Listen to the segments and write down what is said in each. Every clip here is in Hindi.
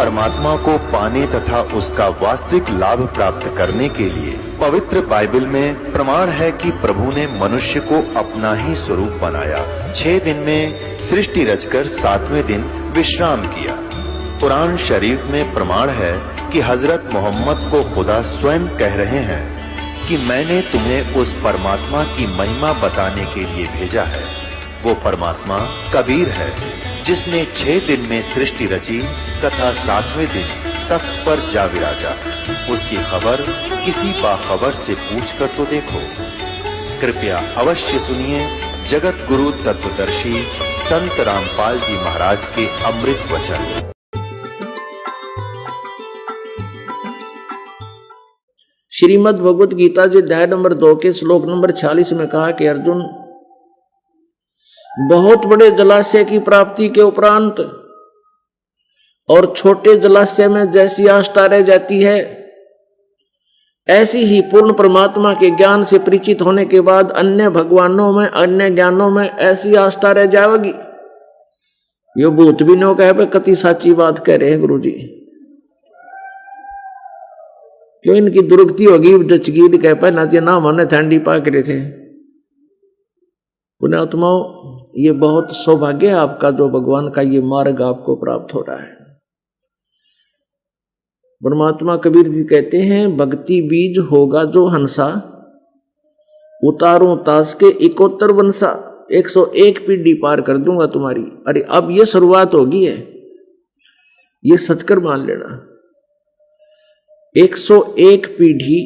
परमात्मा को पाने तथा उसका वास्तविक लाभ प्राप्त करने के लिए पवित्र बाइबल में प्रमाण है कि प्रभु ने मनुष्य को अपना ही स्वरूप बनाया। 6 दिन में सृष्टि रचकर 7वें दिन विश्राम किया। कुरान शरीफ में प्रमाण है कि हजरत मोहम्मद को खुदा स्वयं कह रहे हैं कि मैंने तुम्हें उस परमात्मा की महिमा बताने के लिए भेजा है। वो परमात्मा कबीर है जिसने 6 दिन में सृष्टि रची तथा 7वें दिन तख्त पर जा विराजा। उसकी खबर किसी बाखबर से पूछकर तो देखो। कृपया अवश्य सुनिए जगत गुरु तत्वदर्शी संत रामपाल जी महाराज के अमृत वचन। श्रीमद् भगवत गीता जी अध्याय नंबर 2 के श्लोक नंबर 46 में कहा कि अर्जुन, बहुत बड़े जलाशय की प्राप्ति के उपरांत और छोटे जलाशय में जैसी आस्था रह जाती है, ऐसी ही पूर्ण परमात्मा के ज्ञान से परिचित होने के बाद अन्य भगवानों में, अन्य ज्ञानों में ऐसी आस्था रह जाएगी। यो भूत भी नो कहे पे कति साची बात कह रहे हैं गुरु जी। क्यों इनकी दुर्गति होगी डचगीत कह पाए ना माने ठंडी पाक रहे थे। पुण्यात्माओं, ये बहुत सौभाग्य है आपका जो भगवान का ये मार्ग आपको प्राप्त हो रहा है। परमात्मा कबीर जी कहते हैं, भक्ति बीज होगा जो हंसा, उतारूं ताश के 71 वंशा। 101 पीढ़ी पार कर दूंगा तुम्हारी। अरे अब ये शुरुआत होगी है, ये सचकर मान लेना। 101 पीढ़ी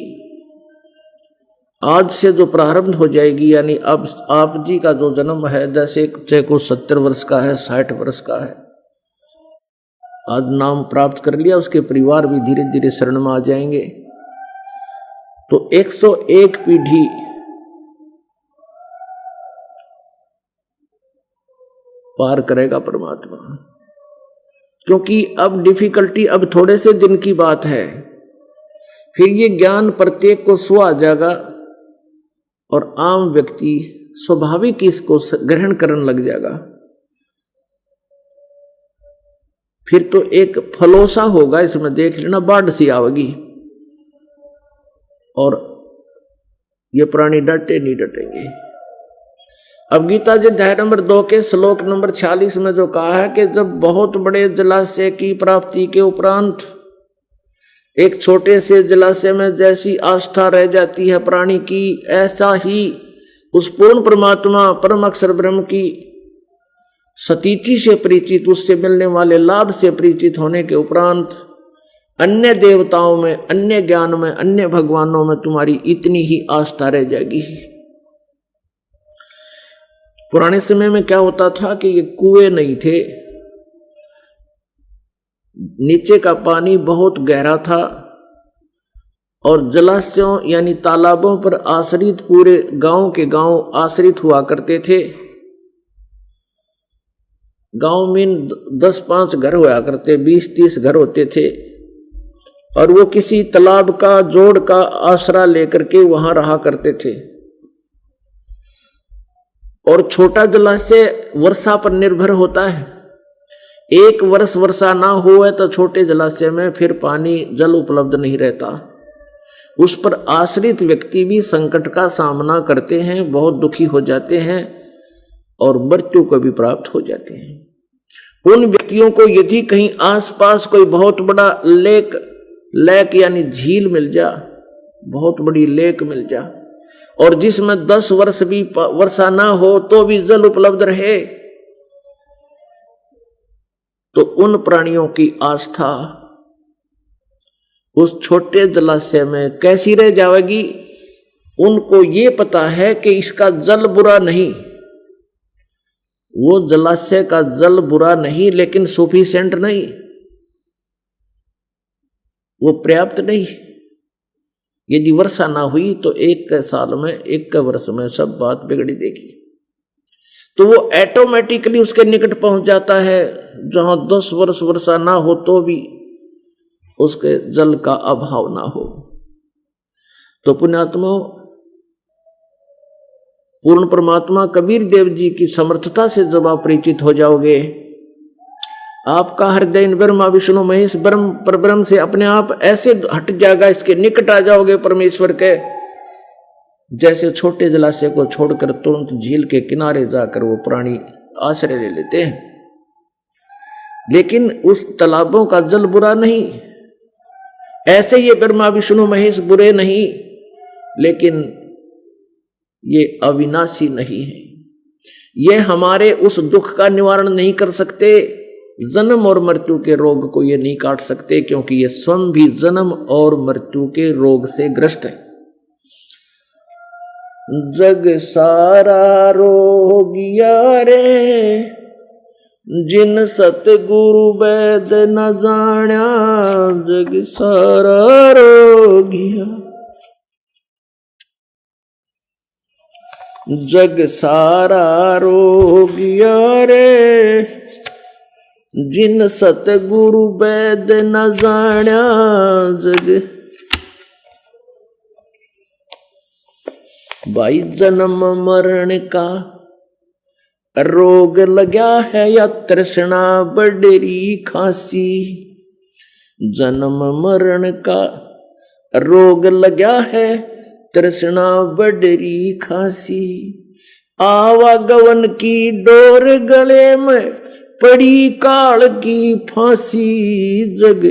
आज से जो प्रारंभ हो जाएगी, यानी अब आप जी का जो जन्म है, जैसे चाहे को 70 वर्ष का है, 60 वर्ष का है, आज नाम प्राप्त कर लिया, उसके परिवार भी धीरे धीरे शरण में आ जाएंगे। तो 101 पीढ़ी पार करेगा परमात्मा। क्योंकि अब डिफिकल्टी अब थोड़े से दिन की बात है, फिर ये ज्ञान प्रत्येक को स्व आ जाएगा और आम व्यक्ति स्वाभाविक इसको ग्रहण करने लग जाएगा। फिर तो एक फलोसा होगा, इसमें देख लेना, बाढ़ सी आवेगी और ये प्राणी डटे नहीं डटेंगे। अब गीता जी अध्याय नंबर 2 के श्लोक नंबर 46 में जो कहा है कि जब बहुत बड़े जलाशय की प्राप्ति के उपरांत एक छोटे से जलाशय में जैसी आस्था रह जाती है प्राणी की, ऐसा ही उस पूर्ण परमात्मा परम अक्षर ब्रह्म की सतीथि से परिचित, उससे मिलने वाले लाभ से परिचित होने के उपरांत अन्य देवताओं में, अन्य ज्ञान में, अन्य भगवानों में तुम्हारी इतनी ही आस्था रह जाएगी। पुराने समय में क्या होता था कि ये कुएं नहीं थे, नीचे का पानी बहुत गहरा था और जलाशयों यानी तालाबों पर आश्रित पूरे गांव के गांव आश्रित हुआ करते थे। गांव में 10-5 घर हुआ करते, 20-30 घर होते थे और वो किसी तालाब का, जोड़ का आसरा लेकर के वहां रहा करते थे। और छोटा जलाशय वर्षा पर निर्भर होता है। एक वर्ष वर्षा ना हुए तो छोटे जलाशय में फिर पानी, जल उपलब्ध नहीं रहता। उस पर आश्रित व्यक्ति भी संकट का सामना करते हैं, बहुत दुखी हो जाते हैं और मृत्यु को भी प्राप्त हो जाते हैं। उन व्यक्तियों को यदि कहीं आसपास कोई बहुत बड़ा लेक यानी झील मिल जा, बहुत बड़ी लेक मिल जा और जिसमें 10 वर्ष भी वर्षा ना हो तो भी जल उपलब्ध रहे, तो उन प्राणियों की आस्था उस छोटे जलाशय में कैसी रह जाएगी। उनको ये पता है कि इसका जल बुरा नहीं, वो जलाशय का जल बुरा नहीं, लेकिन सफिशिएंट नहीं, वो पर्याप्त नहीं। यदि वर्षा ना हुई तो एक साल में, एक वर्ष में सब बात बिगड़ी देगी। तो वो ऑटोमेटिकली उसके निकट पहुंच जाता है जहां 10 वर्ष वर्षा ना हो तो भी उसके जल का अभाव ना हो। तो पुण्यात्मा, पूर्ण परमात्मा कबीर देव जी की समर्थता से जब आप परिचित हो जाओगे, आपका हृदय ब्रह्मा विष्णु महेश ब्रह्म परब्रह्म से अपने आप ऐसे हट जाएगा, इसके निकट आ जाओगे परमेश्वर के, जैसे छोटे जलाशय को छोड़कर तुरंत झील के किनारे जाकर वो प्राणी आश्रय ले लेते हैं। लेकिन उस तालाबों का जल बुरा नहीं, ऐसे ये ब्रह्मा विष्णु महेश बुरे नहीं, लेकिन ये अविनाशी नहीं है। ये हमारे उस दुख का निवारण नहीं कर सकते, जन्म और मृत्यु के रोग को ये नहीं काट सकते, क्योंकि ये स्वयं भी जन्म और मृत्यु के रोग से ग्रस्त है। जग सारा रोगिया रे, जिन सतगुरु वैद न जाण्या, जग सारा रोगिया, जग सारा रोगिया रे, जिन सतगुरु वैद न जाण्या, जग। भाई जन्म मरण का रोग लगा है या तृष्णा बडरी खांसी, जन्म मरण का रोग लगा है तृष्णा बडरी खांसी, आवागवन की डोर गले में पड़ी काल की फांसी, जग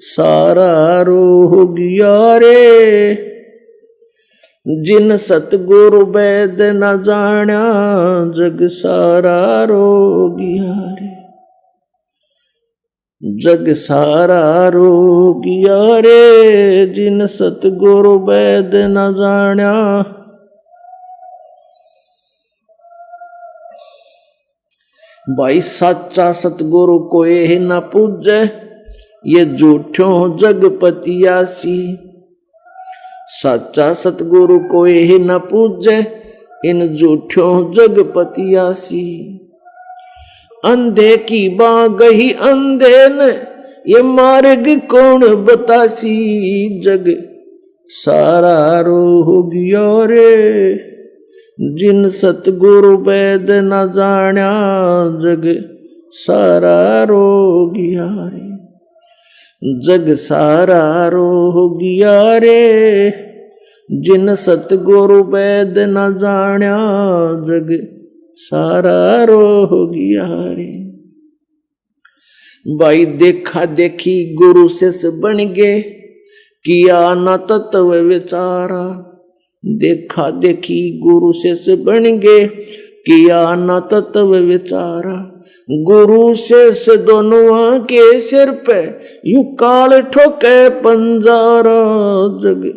सारा रोगिया रे, जिन सतगुरु वैद न जाण्या, जग सारा रोगिया रे, जग सारा रोगिया रे, जिन सतगुरु वैद न जाण्या। भाई सच्चा सतगुरु कोई न पूजे, ये झूठों जगपतियासी, सच्चा सतगुरु कोई न पूजे, इन झूठों जगपतियासी। अंधे की बाँ गही अंधे ने, ये मार्ग कौन बतासी, जग सारा रोगिया रे, जिन सतगुरु वैद न जाण्या, जग सारा रोगिया रे, जग सारा रोगिया रे, जिन सतगुरु वैद न जाण्या, जग सारा रोगिया रे। भाई देखा देखी गुरु शिष्य बन गए, किया न तत्व विचारा, देखा देखी गुरु शिष्य बन गए, किया न तत्व विचारा, गुरु शिष्य दोनों के सिर पे यूं काल ठोके पंजारा, जग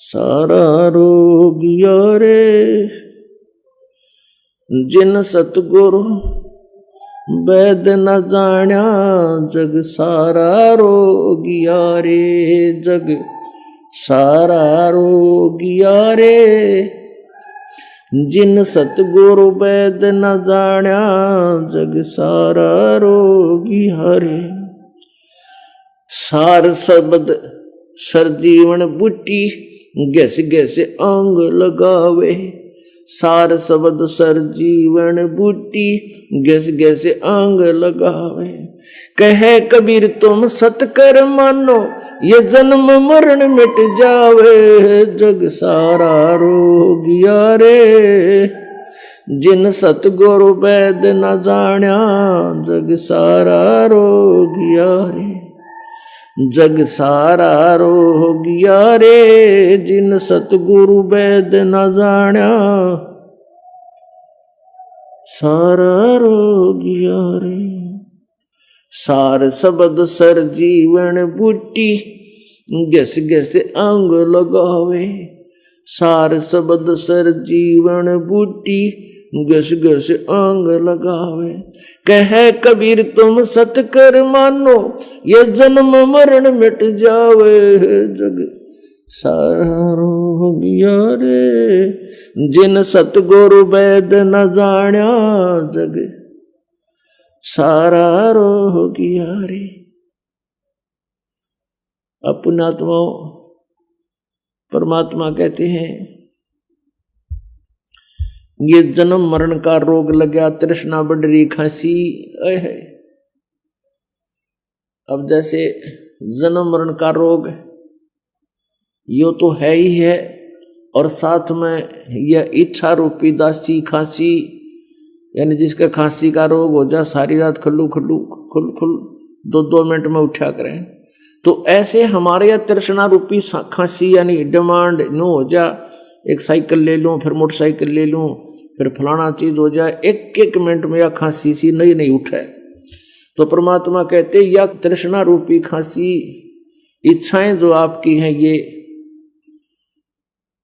सारा रोगिया रे, जिन सतगुरु वैद न जाण्या, जग सारा रोगिया रे, जग सारा रोगिया रे, जिन सतगुरु वैद न जाण्या, जग सारा रोगिया रे। सार शब्द सर जीवन बूटी, गैस गैस अंग लगावे, सार शब्द सर जीवन बूटी, गैस गैस अंग लगावे। कहे कबीर तुम सतकर मानो, ये जन्म मरण मिट जावे, जग सारा रोगिया रे, जिन सतगुरु वैद न जाण्या, जग सारा रोगिया रे, जग सारा रोगिया रे, जिन सतगुरु वैद न जाण्या, सारा रोगिया रे। सार शब्द सर जीवन बूटी, गैस गैस अंग लगावे, सार शब्द सर जीवन बूटी, गस गस अंग लगावे। कहे कबीर तुम सतकर मानो, ये जन्म मरण मिट जावे, जग सारा रोगिया रे, जिन सतगुरु वैद न जाण्या, जग सारा रोगिया रे। अपना आत्माओं परमात्मा कहते हैं, ये जन्म मरण का रोग लगा, तृष्णा बढ़ रही, खांसी है। अब जैसे जन्म मरण का रोग यो तो है ही है, और साथ में यह इच्छा रूपी दासी खांसी, यानी जिसका खांसी का रोग हो जा सारी रात खल्लू खल्लू खुल खुल 2-2 मिनट में उठा करें, तो ऐसे हमारे यह तृष्णा रूपी खांसी यानी डिमांड नो हो जा, एक साइकिल ले लूं फिर मोटरसाइकिल ले लूं फिर फलाना चीज हो जाए, 1-1 मिनट में यह खांसी सी नहीं उठे। तो परमात्मा कहते यह तृष्णा रूपी खांसी इच्छाएं जो आपकी हैं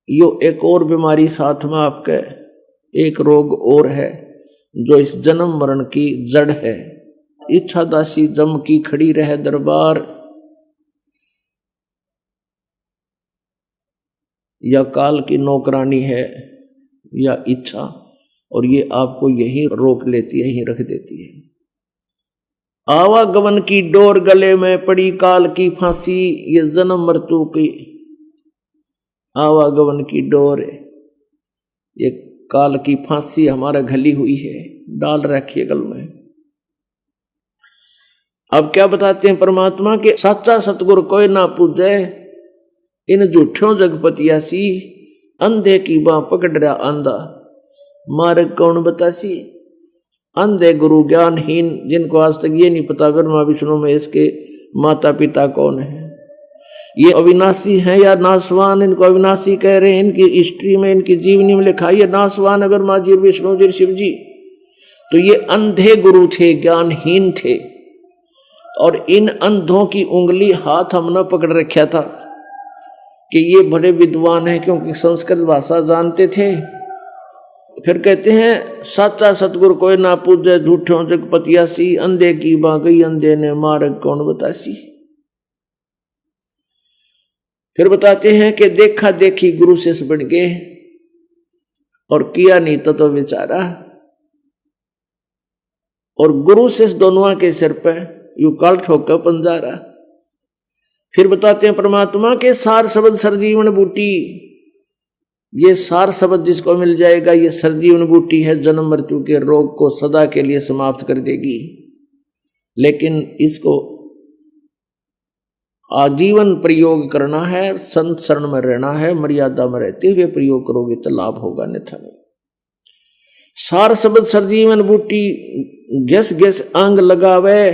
यो एक और बीमारी साथ में आपके एक रोग और है जो इस जन्म मरण की जड़ है। इच्छा दासी जम की खड़ी रहे दरबार, या काल की नौकरानी है या इच्छा, और ये आपको यही रोक लेती है, यही रख देती है। आवागमन की डोर गले में पड़ी काल की फांसी, ये जन्म मृत्यु की आवागमन की डोर है, ये काल की फांसी हमारा घली हुई है, डाल रखी है गल में। अब क्या बताते हैं परमात्मा के सच्चा सतगुरु कोई ना पूजे, इन झूठों जगपतियासी, अंधे की बां पकड़ रहा आंधा, मार्ग कौन बतासी। अंधे गुरु ज्ञानहीन, जिनको आज तक ये नहीं पता ब्रह्मा विष्णु में इसके माता पिता कौन है, ये अविनाशी हैं या नासवान, इनको अविनाशी कह रहे हैं। इनकी हिस्ट्री में इनकी जीवनी में लिखा ये नासवान है ब्रह्मा जी विष्णु जी शिव जी। तो ये अंधे गुरु थे, ज्ञानहीन थे, और इन अंधों की उंगली हाथ हमने पकड़ रखा था कि ये बड़े विद्वान हैं क्योंकि संस्कृत भाषा जानते थे। फिर कहते हैं सच्चा सतगुरु कोई ना पूजे, झूठों जगपतियासी, अंधे की बां गई अंधे ने, मार्ग कौन बतासी। फिर बताते हैं कि देखा देखी गुरु शिष्य बन गए और किया नहीं तो विचारा, और गुरु शिष्य दोनों के सिर पे यू काल ठोक पंजारा। फिर बताते हैं परमात्मा के सार शब्द सरजीवन बूटी, ये सार शब्द जिसको मिल जाएगा ये सरजीवन बूटी है, जन्म मृत्यु के रोग को सदा के लिए समाप्त कर देगी। लेकिन इसको आजीवन प्रयोग करना है, संत शरण में रहना है, मर्यादा में रहते हुए प्रयोग करोगे तो लाभ होगा, अन्यथा नहीं। सार शब्द सरजीवन बूटी, घस घस अंग लगावे,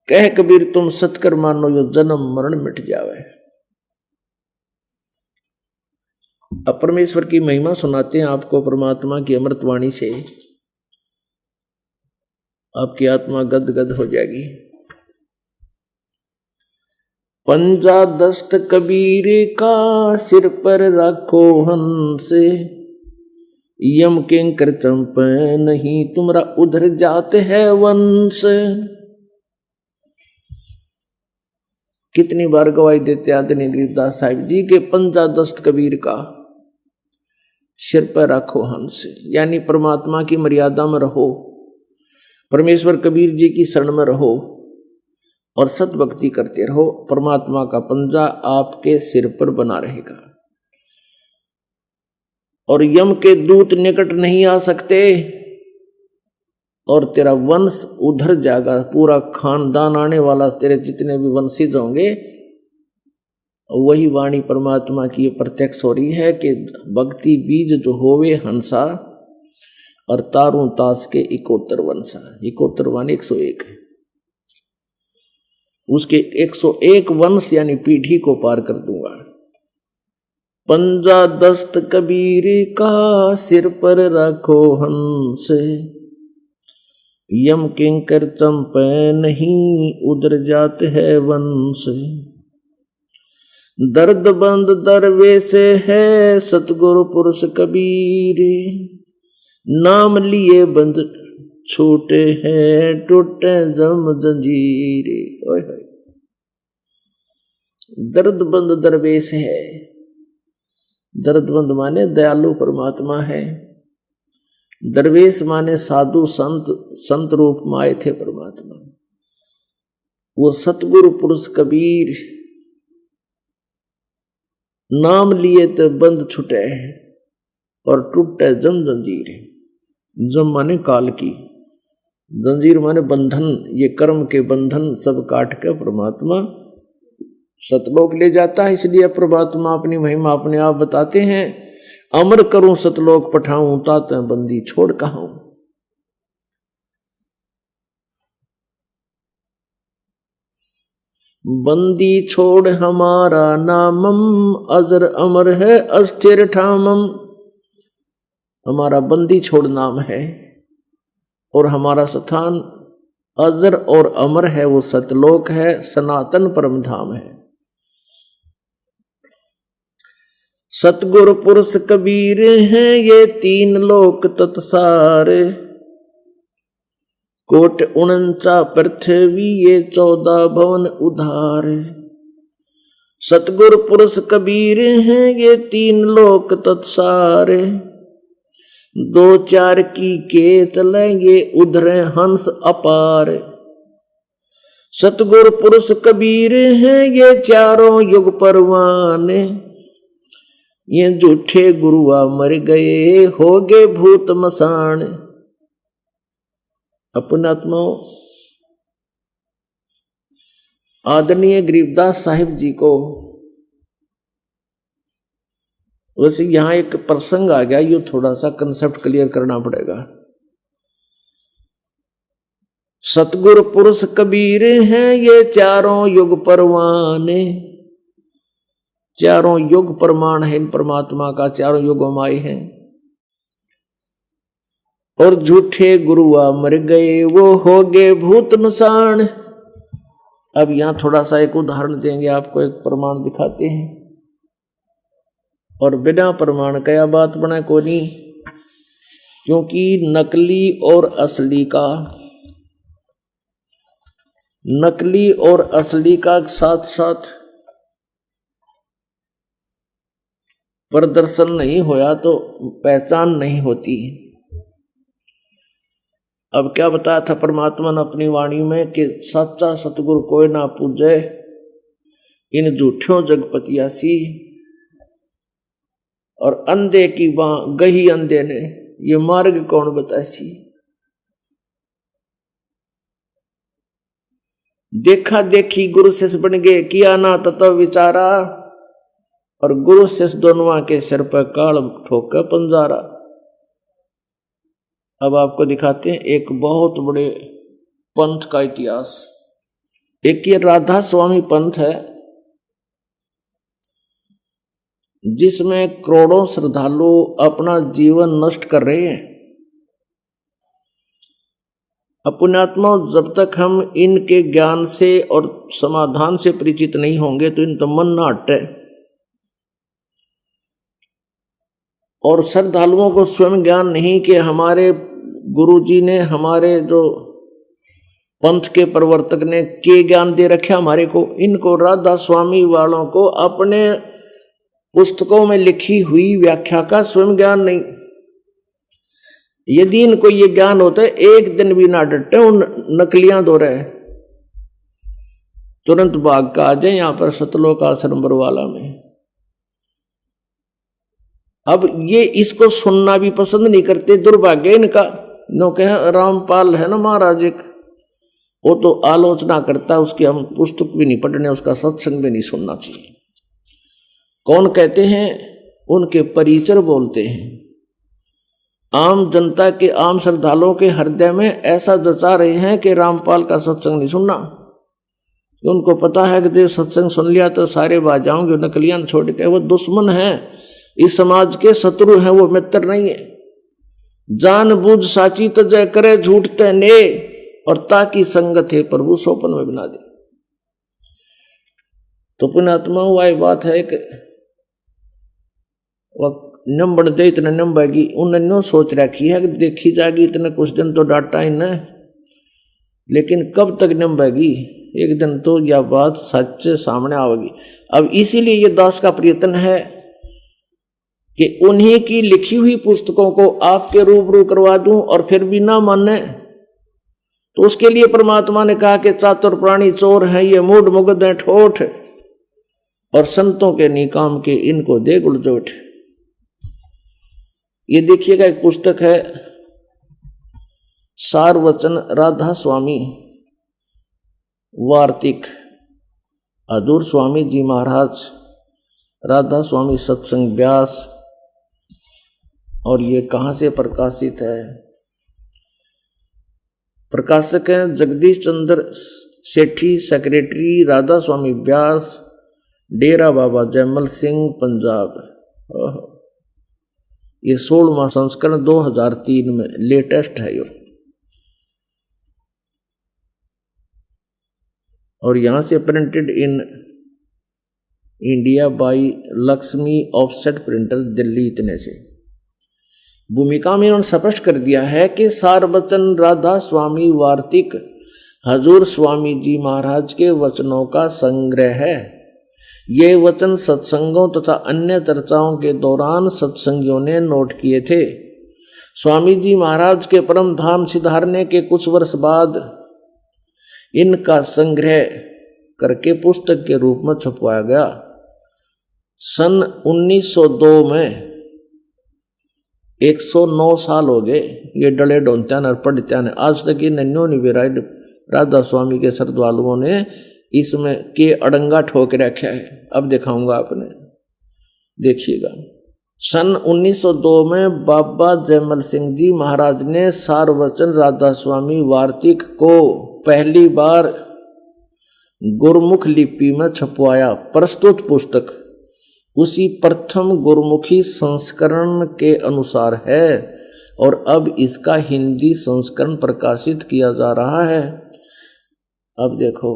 कह कबीर तुम सतकर मानो यो जन्म मरण मिट जावे। अब परमेश्वर की महिमा सुनाते हैं आपको परमात्मा की अमृतवाणी से, आपकी आत्मा गदगद हो जाएगी। पंजा दस्त कबीर का सिर पर रखो हंस, यम किंकर चंपे नहीं तुम्हारा उधर जाते है वंश। कितनी बार गवाही देते आदरणीय गरीबदास साहिब जी के पंजा दस्त कबीर का सिर पर रखो हंस, यानी परमात्मा की मर्यादा में रहो, परमेश्वर कबीर जी की शरण में रहो और सत भक्ति करते रहो। परमात्मा का पंजा आपके सिर पर बना रहेगा और यम के दूत निकट नहीं आ सकते, और तेरा वंश उधर जाएगा, पूरा खानदान आने वाला, तेरे जितने भी वंशिज होंगे। वही वाणी परमात्मा की प्रत्यक्ष हो रही है कि भक्ति बीज जो होवे हंसा, और तारू तास के 71 वंशा, 71 वाणी 101 है, उसके 101 वंश यानी पीढ़ी को पार कर दूंगा। पंजा दस्त कबीर का सिर पर रखो हंस, यम किंकर चंपे नहीं उधर जाते है वंश। दर्द बंद दरवेश है सतगुरु पुरुष कबीर, नाम लिए बंद छोटे हैं टूटे जम जंजीर। दर्द बंद दरवेश है, दर्द बंद माने दयालु परमात्मा है, दरवेश माने साधु संत, संत रूप में आए थे परमात्मा। वो सतगुरु पुरुष कबीर नाम लिए तो बंद छुटे और टूटे जम जंजीर। जम माने काल की, जंजीर माने बंधन, ये कर्म के बंधन सब काट के परमात्मा सतलोक ले जाता है। इसलिए परमात्मा अपनी महिमा अपने आप बताते हैं, अमर करूं सतलोक पठाऊं, ताते बंदी छोड़ कहां। बंदी छोड़ हमारा नामम, अजर अमर है अस्थिर ठामम। हमारा बंदी छोड़ नाम है और हमारा स्थान अजर और अमर है, वो सतलोक है, सनातन परम धाम है। सतगुर पुरुष कबीर हैं ये तीन लोक तत्सार, कोट 49 पृथ्वी ये 14 भवन उधार। सतगुर पुरुष कबीर हैं ये तीन लोक तत्सार, 2-4 की के चलेंगे उधरे हंस अपार। सतगुर पुरुष कबीर हैं ये चारों युग परवान, ये झूठे गुरुआ मर गए हो गए भूत मसान। अपनात्माओं, आदरणीय गरीबदास साहिब जी को वैसे यहां एक प्रसंग आ गया, ये थोड़ा सा कंसेप्ट क्लियर करना पड़ेगा। सतगुर पुरुष कबीर हैं ये चारों युग परवाने, चारों युग प्रमाण है इन परमात्मा का, चारों युगों में आए हैं। और झूठे गुरुआ मर गए वो हो गए भूत मसान। अब यहां थोड़ा सा एक उदाहरण देंगे आपको, एक प्रमाण दिखाते हैं। और बिना प्रमाण क्या बात बना को नहीं, क्योंकि नकली और असली का साथ साथ प्रदर्शन नहीं होया तो पहचान नहीं होती। अब क्या बताया था परमात्मा ने अपनी वाणी में कि सच्चा सतगुरु कोई ना पूजे, इन झूठों जगपतियासी। और अंधे की बां गही अंधे ने, ये मार्ग कौन बतासी। देखा देखी गुरु शिष्य बन गए, किया ना तत्व विचारा, और गुरु शिष्य दोनों के सिर पर काल ठोक पंजारा। अब आपको दिखाते हैं एक बहुत बड़े पंथ का इतिहास। एक ये राधा स्वामी पंथ है, जिसमें करोड़ों श्रद्धालु अपना जीवन नष्ट कर रहे हैं। अपनात्मा, जब तक हम इनके ज्ञान से और समाधान से परिचित नहीं होंगे तो इन तो मन ना हटे। और श्रद्धालुओं को स्वयं ज्ञान नहीं कि हमारे गुरुजी ने, हमारे जो पंथ के प्रवर्तक ने के ज्ञान दे रखे हमारे को। इनको राधा स्वामी वालों को अपने पुस्तकों में लिखी हुई व्याख्या का स्वयं ज्ञान नहीं। यदि इनको ये ज्ञान होता है, एक दिन भी ना डटे उन नकलियां दो रहे, तुरंत भाग का आ जाए यहां पर सतलोक आश्रम बरवाला में। अब ये इसको सुनना भी पसंद नहीं करते, दुर्भाग्य इनका। नो कह रामपाल है ना महाराज एक, वो तो आलोचना करता है उसकी, हम पुस्तक भी नहीं पढ़ने, उसका सत्संग भी नहीं सुनना चाहिए। कौन कहते हैं? उनके परिचर बोलते हैं। आम जनता के, आम श्रद्धालुओं के हृदय में ऐसा जचा रहे हैं कि रामपाल का सत्संग नहीं सुनना। उनको पता है कि जो सत्संग सुन लिया तो सारे बाज जाओगे, नकलियां छोड़ के। वो दुश्मन है, इस समाज के शत्रु हैं, वो मित्र नहीं है। जानबूझ साची तजय करे झूठ तने, और ताकि संगत है प्रभु सोपन में बना दे। तो पुण्यात्मा वही बात है कि नंबर दे इतने नंबेगी, उन्होंने नो सोच रखी है कि देखी जाएगी इतने कुछ दिन तो डाटा ही न, लेकिन कब तक नंबेगी? एक दिन तो यह बात सच सामने आवेगी। अब इसीलिए ये दास का प्रयत्न है कि उन्हीं की लिखी हुई पुस्तकों को आपके रूबरू करवा दूं, और फिर भी ना माने तो उसके लिए परमात्मा ने कहा कि चातुर प्राणी चोर है, ये मूड मुगद है ठोठ, और संतों के निकाम के इनको दे गुलजोट। ये देखिएगा, एक पुस्तक है सार वचन राधा स्वामी वार्तिक, हजूर स्वामी जी महाराज, राधा स्वामी सत्संग व्यास। और ये कहाँ से प्रकाशित है? प्रकाशक हैं जगदीश चंद्र सेठी, सेक्रेटरी राधा स्वामी व्यास, डेरा बाबा जयमल सिंह, पंजाब। ये 16वां संस्करण 2003 में लेटेस्ट है यो। और यहां से printed in India by Lakshmi offset printer, Delhi. इतने से भूमिका में उन्होंने स्पष्ट कर दिया है कि सार वचन राधा स्वामी वार्तिक हजूर स्वामी जी महाराज के वचनों का संग्रह है। ये वचन सत्संगों तथा अन्य चर्चाओं के दौरान सत्संगियों ने नोट किए थे। स्वामी जी महाराज के परम धाम सिधारने के कुछ वर्ष बाद इनका संग्रह करके पुस्तक के रूप में छपवाया गया। सन 1902 में 109 साल हो गए ये डले डोंत्यान और पढ़त्यान। आज तक ये नन्नो निवेराय राधा स्वामी के श्रद्धालुओं ने इसमें के अड़ंगा ठोक रखा है। अब दिखाऊंगा आपने, देखिएगा। सन 1902 में बाबा जयमल सिंह जी महाराज ने सार वचन राधा स्वामी वार्तिक को पहली बार गुरमुख लिपि में छपवाया। प्रस्तुत पुस्तक उसी प्रथम गुरमुखी संस्करण के अनुसार है और अब इसका हिंदी संस्करण प्रकाशित किया जा रहा है। अब देखो,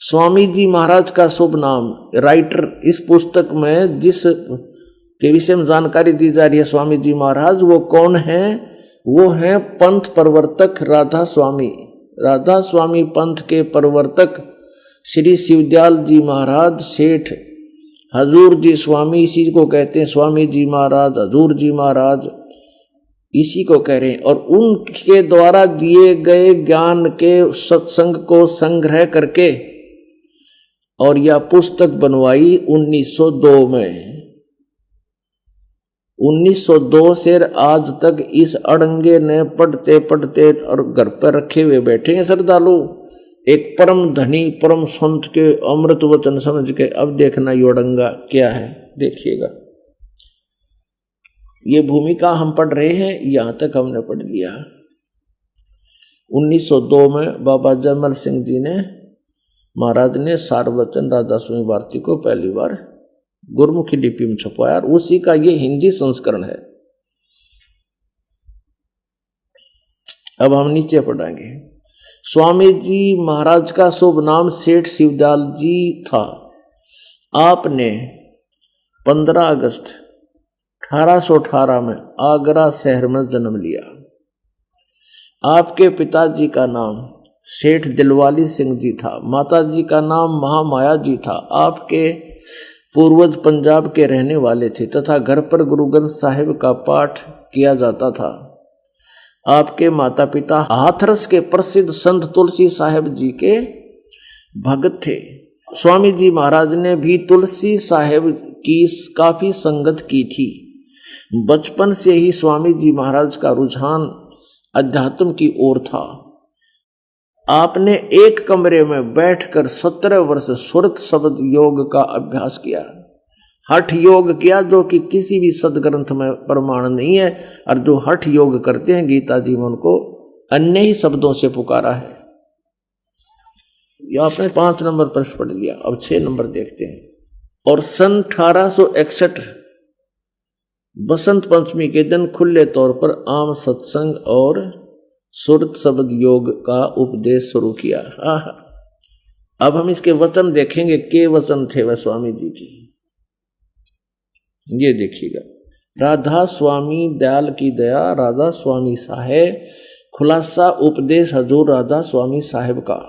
स्वामी जी महाराज का शुभ नाम, राइटर इस पुस्तक में जिस के विषय में जानकारी दी जा रही है स्वामी जी महाराज, वो कौन है? वो है पंथ प्रवर्तक राधा स्वामी। राधा स्वामी पंथ के प्रवर्तक श्री शिवदयाल जी महाराज सेठ हजूर जी स्वामी, इसी को कहते हैं स्वामी जी महाराज, हजूर जी महाराज, इसी को कह रहे हैं। और उनके द्वारा दिए गए ज्ञान के सत्संग को संग्रह करके और यह पुस्तक बनवाई 1902 में। 1902 से आज तक इस अड़ंगे ने पढ़ते पढ़ते और घर पर रखे हुए बैठे हैं श्रद्धालु। एक परम धनी परम संत के अमृत वचन समझ के अब देखना ये अड़ंगा क्या है, देखिएगा। ये भूमिका हम पढ़ रहे हैं, यहां तक हमने पढ़ लिया। 1902 में बाबा जयमल सिंह जी ने महाराज ने सार वचन राधा स्वामी वार्तिक को पहली बार गुरमुखी लिपि में छपवाया और उसी का ये हिंदी संस्करण है। अब हम नीचे पढ़ेंगे। स्वामी जी महाराज का शुभ नाम सेठ शिवदयाल जी था। आपने 15 अगस्त 1818 में आगरा शहर में जन्म लिया। आपके पिताजी का नाम सेठ दिलवाली सिंह जी था, माताजी का नाम महामाया जी था। आपके पूर्वज पंजाब के रहने वाले थे तथा घर पर गुरु ग्रंथ साहिब का पाठ किया जाता था। आपके माता पिता हाथरस के प्रसिद्ध संत तुलसी साहिब जी के भक्त थे। स्वामी जी महाराज ने भी तुलसी साहिब की काफी संगत की थी। बचपन से ही स्वामी जी महाराज का रुझान अध्यात्म की ओर था। आपने एक कमरे में बैठकर 17 वर्ष सुरत शब्द योग का अभ्यास किया, हठ योग किया, जो कि किसी भी सदग्रंथ में प्रमाण नहीं है। और जो हठ योग करते हैं गीता जी में उनको अन्य ही शब्दों से पुकारा है। यह आपने 5 नंबर प्रश्न पढ़ लिया। अब 6 नंबर देखते हैं। और सन 1861 बसंत पंचमी के दिन खुले तौर पर आम सत्संग और सुरत शब्द योग का उपदेश शुरू किया। अब हम इसके वचन देखेंगे, के वचन थे वह स्वामी जी की, ये देखिएगा। राधा स्वामी दयाल की दया, राधा स्वामी साहेब, खुलासा उपदेश हजूर राधा स्वामी साहेब का।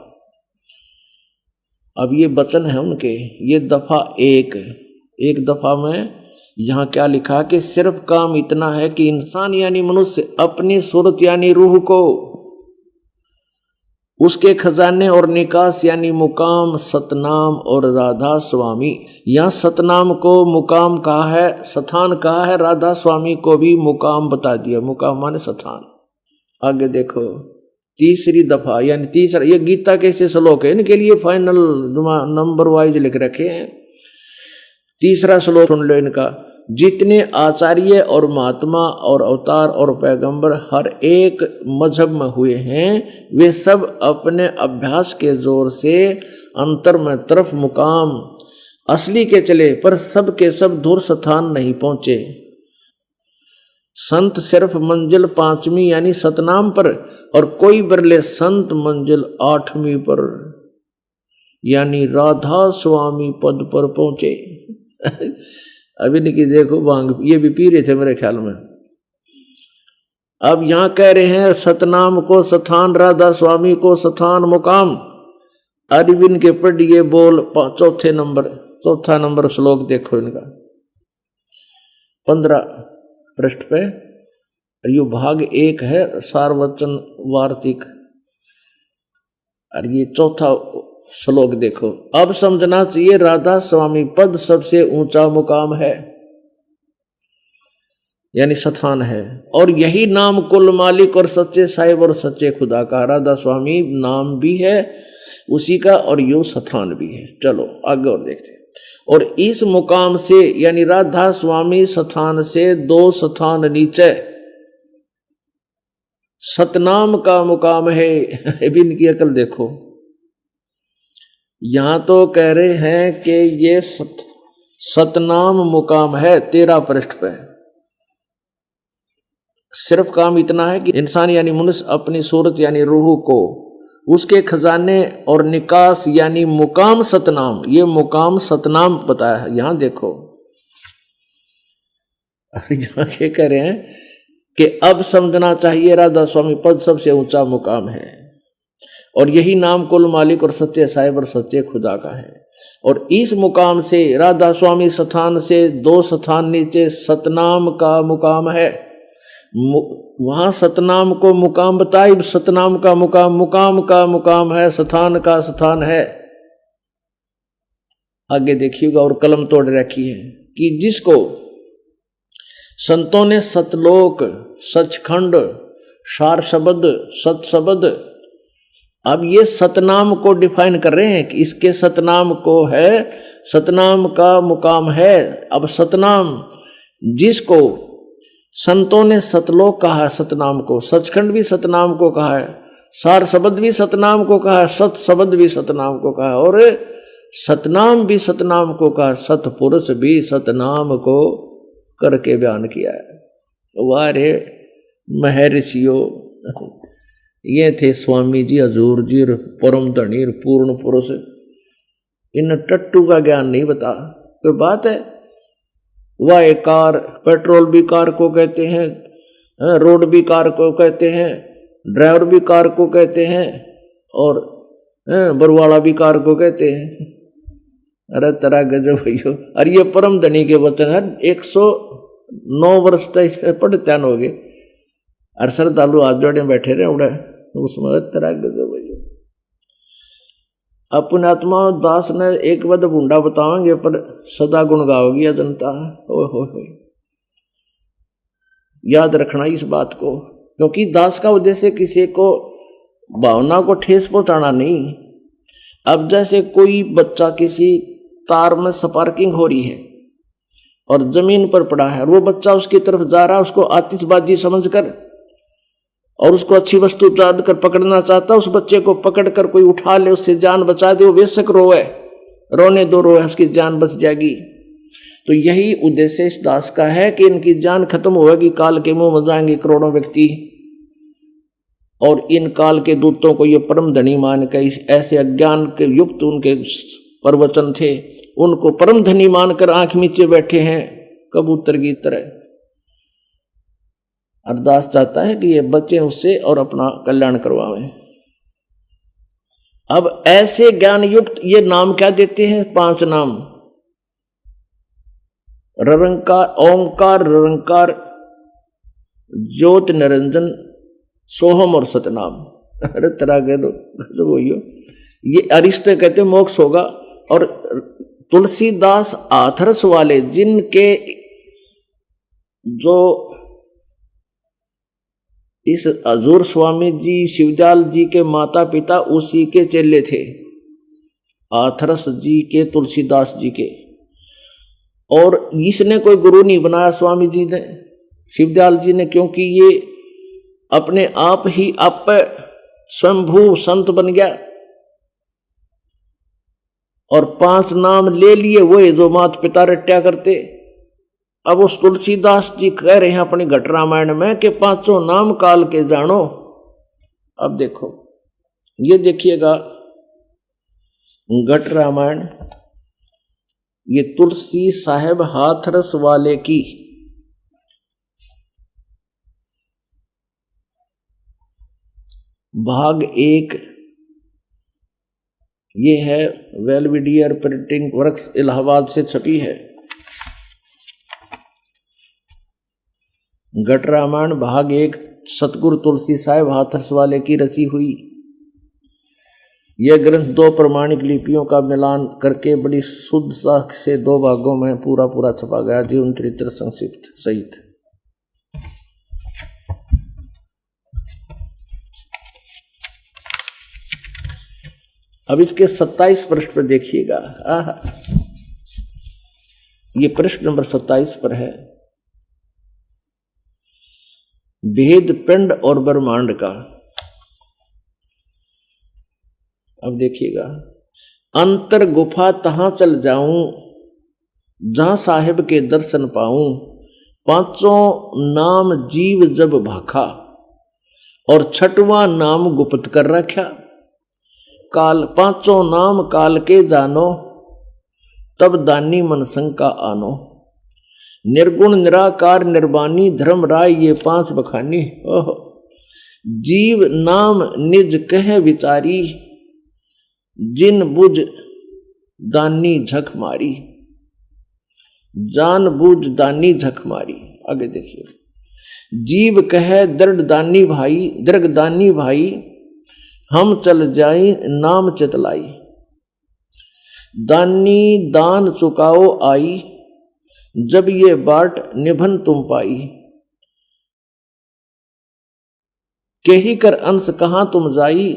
अब ये वचन है उनके, ये दफा एक दफा में यहां क्या लिखा कि सिर्फ काम इतना है कि इंसान यानी मनुष्य अपनी सूरत यानी रूह को उसके खजाने और निकास यानी मुकाम सतनाम और राधा स्वामी। यहाँ सतनाम को मुकाम कहा है, स्थान कहा है, राधा स्वामी को भी मुकाम बता दिया। मुकाम माने स्थान। आगे देखो तीसरी दफा यानी तीसरा, ये गीता के ऐसे श्लोक है, इनके लिए फाइनल नंबर वाइज लिख रखे हैं। तीसरा श्लोक सुन लो इनका। जितने आचार्य और महात्मा और अवतार और पैगंबर हर एक मजहब में हुए हैं, वे सब अपने अभ्यास के जोर से अंतर में तरफ मुकाम असली के चले, पर सब के सब दूर स्थान नहीं पहुंचे। संत सिर्फ मंजिल 5वीं यानी सतनाम पर, और कोई बिरले संत मंजिल 8वीं पर यानी राधा स्वामी पद पर पहुंचे। अभी निकी देखो भांग ये भी पी रहे थे मेरे ख्याल में। अब यहां कह रहे हैं सतनाम को स्थान, राधा स्वामी को स्थान मुकाम। अरविंद के पढ़िए बोल चौथा नंबर श्लोक देखो इनका 15 पृष्ठ पे। यो भाग 1 है सारवचन वार्तिक, और ये चौथा श्लोक देखो। अब समझना चाहिए राधा स्वामी पद सबसे ऊंचा मुकाम है यानी स्थान है, और यही नाम कुल मालिक और सच्चे साहिब और सच्चे खुदा का। राधा स्वामी नाम भी है उसी का और यो स्थान भी है। चलो आगे और देखते हैं। और इस मुकाम से यानी राधा स्वामी स्थान से 2 स्थान नीचे सतनाम का मुकाम है। अभी इनकी अकल देखो, यहां तो कह रहे हैं कि ये सतनाम मुकाम है 13 पृष्ठ पे। सिर्फ काम इतना है कि इंसान यानी मनुष्य अपनी सूरत यानी रूह को उसके खजाने और निकास यानी मुकाम सतनाम, ये मुकाम सतनाम बताया है। यहां देखो यहां क्या कह रहे हैं कि अब समझना चाहिए राधा स्वामी पद सबसे ऊंचा मुकाम है, और यही नाम कुल मालिक और सच्चे साहिब और सच्चे खुदा का है। और इस मुकाम से राधा स्वामी स्थान से 2 स्थान नीचे सतनाम का मुकाम है। वहां सतनाम को मुकाम बताई, सतनाम का मुकाम का मुकाम है, स्थान का स्थान है। आगे देखिएगा और कलम तोड़ रखी है कि जिसको संतों ने सतलोक, सचखंड, सार शब्द, सत शब्द, अब ये सतनाम को डिफाइन कर रहे हैं कि इसके सतनाम को है, सतनाम का मुकाम है। अब सतनाम जिसको संतों ने सतलोक कहा है, सतनाम को, सचखंड भी सतनाम को कहा है, सार शब्द भी सतनाम को कहा है, सत शब्द भी सतनाम को कहा है, और सतनाम भी सतनाम को कहा, सतपुरुष भी सतनाम को करके बयान किया है। वारे महर्षियों, ये थे स्वामी जी, हजूर जी, परम धनी पूर्ण पुरुष। इन टट्टू का ज्ञान नहीं बता कोई बात है। वह कार, पेट्रोल भी कार को कहते हैं, रोड भी कार को कहते हैं, ड्राइवर भी कार को कहते हैं, और बरवाला भी कार को कहते हैं। अरे तरह गजब भैया। अरे ये परम धनी के वचन है। 109 वर्ष तक पढ़ते हो गए, अरे श्रद्धालु हाथ जोड़े बैठे रहे उड़े उसमें तरह गजब भैया। अपने आत्मा दास ने एक बद बूंडा बताओगे पर सदा गुण गाओगी जनता। हो याद रखना इस बात को, क्योंकि दास का उद्देश्य किसी को भावना को ठेस पहुंचाना नहीं। अब जैसे कोई बच्चा किसी तार में स्पार्किंग हो रही है और जमीन पर पड़ा है, और वो बच्चा उसकी तरफ जा रहा है, उसको आतिशबाजी समझकर और उसको अच्छी वस्तु जानकर पकड़ना चाहता, उस बच्चे को पकड़कर कोई उठा ले, उससे जान बचा दे, वो बेशक रोए, रोने दो, रोए, उसकी जान बच जाएगी। तो यही उद्देश्य इस दास का है कि इनकी जान खत्म होगी, काल के मुंह में जाएंगे करोड़ों व्यक्ति, और इन काल के दूतों को ये परम धनी मान कर, ऐसे अज्ञान के युक्त उनके प्रवचन थे, उनको परम धनी मानकर आंख नीचे बैठे हैं कबूतर की तरह। अरदास चाहता है कि ये बच्चे उससे और अपना कल्याण करवाएं। अब ऐसे ज्ञान युक्त ये नाम क्या देते हैं? 5 नाम, ररंकार, ओंकार, ररंकार, ज्योत, निरंजन, सोहम और सतनाम। अरे तरह के तो वही हो, ये अरिष्ट कहते मोक्ष होगा। और तुलसीदास हाथरस वाले जिनके जो इस हजूर स्वामी जी शिवदयाल जी के माता पिता उसी के चेले थे, हाथरस जी के, तुलसीदास जी के। और इसने कोई गुरु नहीं बनाया स्वामी जी ने, शिवदयाल जी ने, क्योंकि ये अपने आप ही आप स्वयंभू संत बन गया और 5 नाम ले लिए, वो जो माता पिता रट्या करते। अब उस तुलसीदास जी कह रहे हैं अपनी घट रामायण में कि 5 नाम काल के जानो। अब देखो, ये देखिएगा घट रामायण, ये तुलसी साहेब हाथरस वाले की भाग 1, ये है वेलविडियर प्रिंटिंग वर्क्स इलाहाबाद से छपी है। घट रामायण भाग 1 सतगुरु तुलसी साहेब हाथरस वाले की रची हुई। यह ग्रंथ 2 प्रमाणिक लिपियों का मिलान करके बड़ी शुद्धता से 2 भागों में पूरा छपा गया, जीवन चरित्र संक्षिप्त सहित। अब इसके 27 पृष्ठ पर देखिएगा। ये पृष्ठ नंबर 27 पर है, भेद पिंड और ब्रह्मांड का। अब देखिएगा, अंतर गुफा तहां चल जाऊं जहां साहिब के दर्शन पाऊं, 5 नाम जीव जब भाखा और 6वां नाम गुप्त कर रखा। काल 5 नाम काल के जानो, तब दानी मन शंका आनो। निर्गुण निराकार निर्वाणी धर्म राय, ये 5 बखानी। ओह, जीव नाम निज कह विचारी, जिन बुझ दानी झक मारी। जान बूझ दानी झक मारी। आगे देखिए, जीव कहे दृढ़ दानी भाई, दृढ़ दानी भाई, हम चल जाए नाम चितलाई। दानी दान चुकाओ आई, जब ये बाट निभन तुम पाई। केही कर अंश कहां तुम जाई,